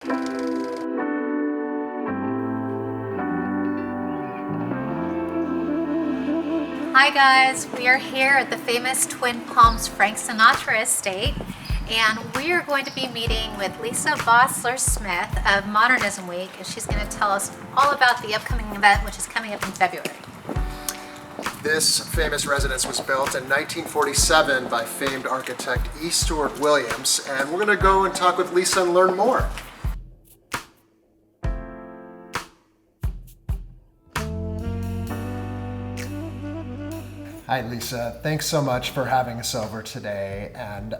Hi guys, we are here at the famous Twin Palms Frank Sinatra estate, and we are going to be meeting with Lisa Vossler-Smith of Modernism Week, and she's going to tell us all about the upcoming event, which is coming up in February. This famous residence was built in 1947 by famed architect E. Stewart Williams, and we're going to go and talk with Lisa and learn more. Hi Lisa, thanks so much for having us over today, and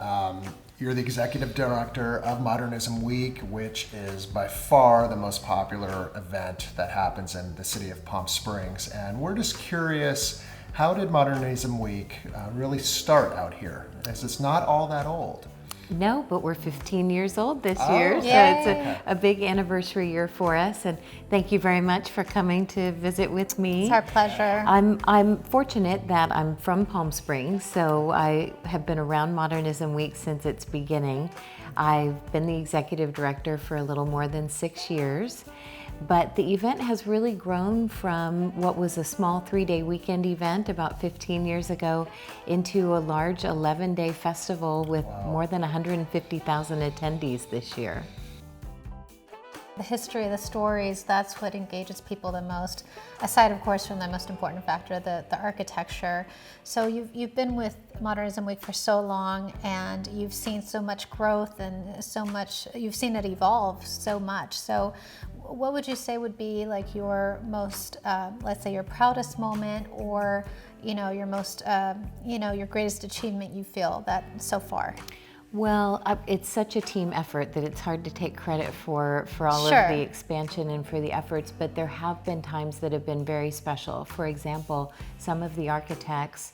you're the executive director of Modernism Week, which is by far the most popular event that happens in the city of Palm Springs. And we're just curious, how did Modernism Week really start out here? As it's not all that old. No, but we're 15 years old this year, so it's a big anniversary year for us. And thank you very much for coming to visit with me. It's our pleasure. I'm fortunate that I'm from Palm Springs, so I have been around Modernism Week since its beginning. I've been the executive director for a little more than 6 years. But the event has really grown from what was a small 3-day weekend event about 15 years ago into a large 11-day festival with more than 150,000 attendees this year. The history, the stories, that's what engages people the most, aside of course from the most important factor, the architecture. So you've been with Modernism Week for so long, and you've seen so much growth and so much, you've seen it evolve so much. So what would you say would be like your most, let's say your proudest moment, or your most, your greatest achievement you feel that so far? Well, it's such a team effort that it's hard to take credit for all of the expansion and for the efforts, but there have been times that have been very special. For example, some of the architects,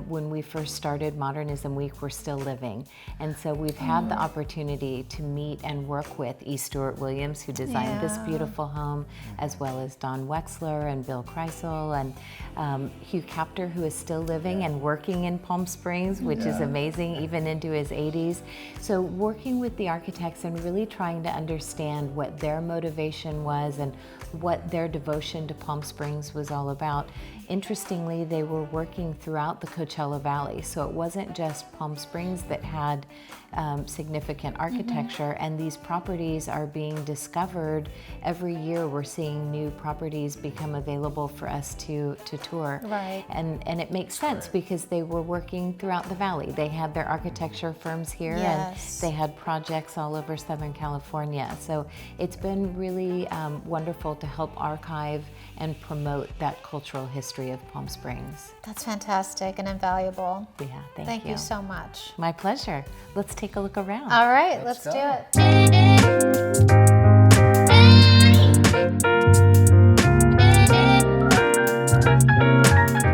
when we first started Modernism Week, were still living. And so we've had the opportunity to meet and work with E. Stewart Williams, who designed this beautiful home, as well as Don Wexler and Bill Kreisel and Hugh Captor, who is still living and working in Palm Springs, which is amazing, even into his 80s. So working with the architects and really trying to understand what their motivation was and what their devotion to Palm Springs was all about. Interestingly, they were working throughout the Coachella Valley, so it wasn't just Palm Springs that had significant architecture, and these properties are being discovered every year. We're seeing new properties become available for us to tour. Right. And it makes sense because they were working throughout the valley. They had their architecture firms here, and they had projects all over Southern California. So it's been really wonderful to help archive and promote that cultural history of Palm Springs. That's fantastic and invaluable. Yeah, Thank you so much. My pleasure. Let's take a look around. All right, let's do it.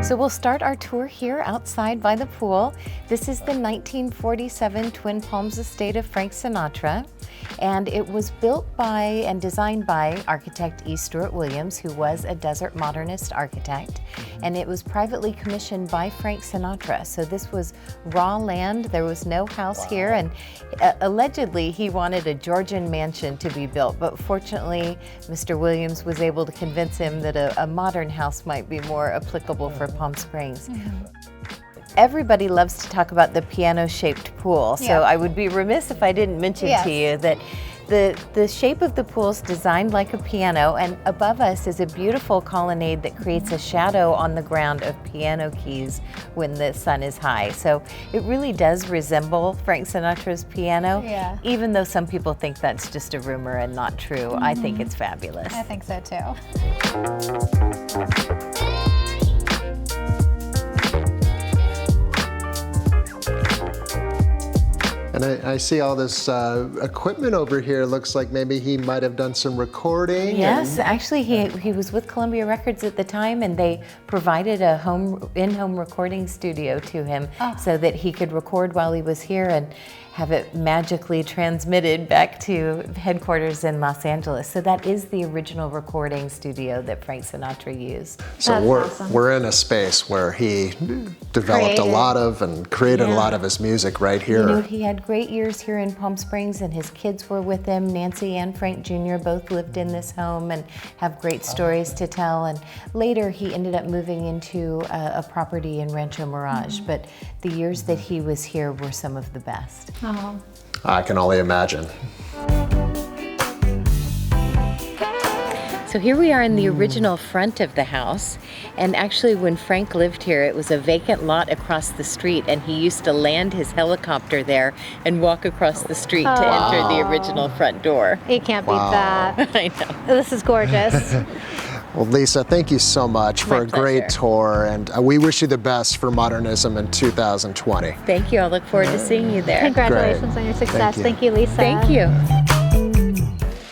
So we'll start our tour here outside by the pool. This is the 1947 Twin Palms estate of Frank Sinatra, and it was built by and designed by architect E. Stewart Williams, who was a desert modernist architect, and it was privately commissioned by Frank Sinatra. So this was raw land. There was no house here, and allegedly he wanted a Georgian mansion to be built, but fortunately Mr. Williams was able to convince him that a modern house might be more applicable for Palm Springs. Everybody loves to talk about the piano-shaped pool, so I would be remiss if I didn't mention to you that the shape of the pool is designed like a piano, and above us is a beautiful colonnade that creates a shadow on the ground of piano keys when the sun is high. So it really does resemble Frank Sinatra's piano, even though some people think that's just a rumor and not true. I think it's fabulous. I think so too. And I see all this equipment over here. Looks like maybe he might have done some recording. Yes, actually he was with Columbia Records at the time, and they provided a in-home recording studio to him so that he could record while he was here. have it magically transmitted back to headquarters in Los Angeles. So that is the original recording studio that Frank Sinatra used. So That's we're awesome. we're in a space where he developed a Created. lot of and created a lot of his music right here. You know, he had great years here in Palm Springs, and his kids were with him. Nancy and Frank Jr. both lived in this home and have great stories to tell. And later he ended up moving into a property in Rancho Mirage, but the years that he was here were some of the best. Oh. I can only imagine. So here we are in the original front of the house, and actually when Frank lived here it was a vacant lot across the street, and he used to land his helicopter there and walk across the street to enter the original front door. You can't beat that. I know. This is gorgeous. Well, Lisa, thank you so much for My a great pleasure. tour, and we wish you the best for Modernism in 2020. Thank you. I'll look forward to seeing you there. Congratulations on your success. you. Thank you, Lisa. Thank you.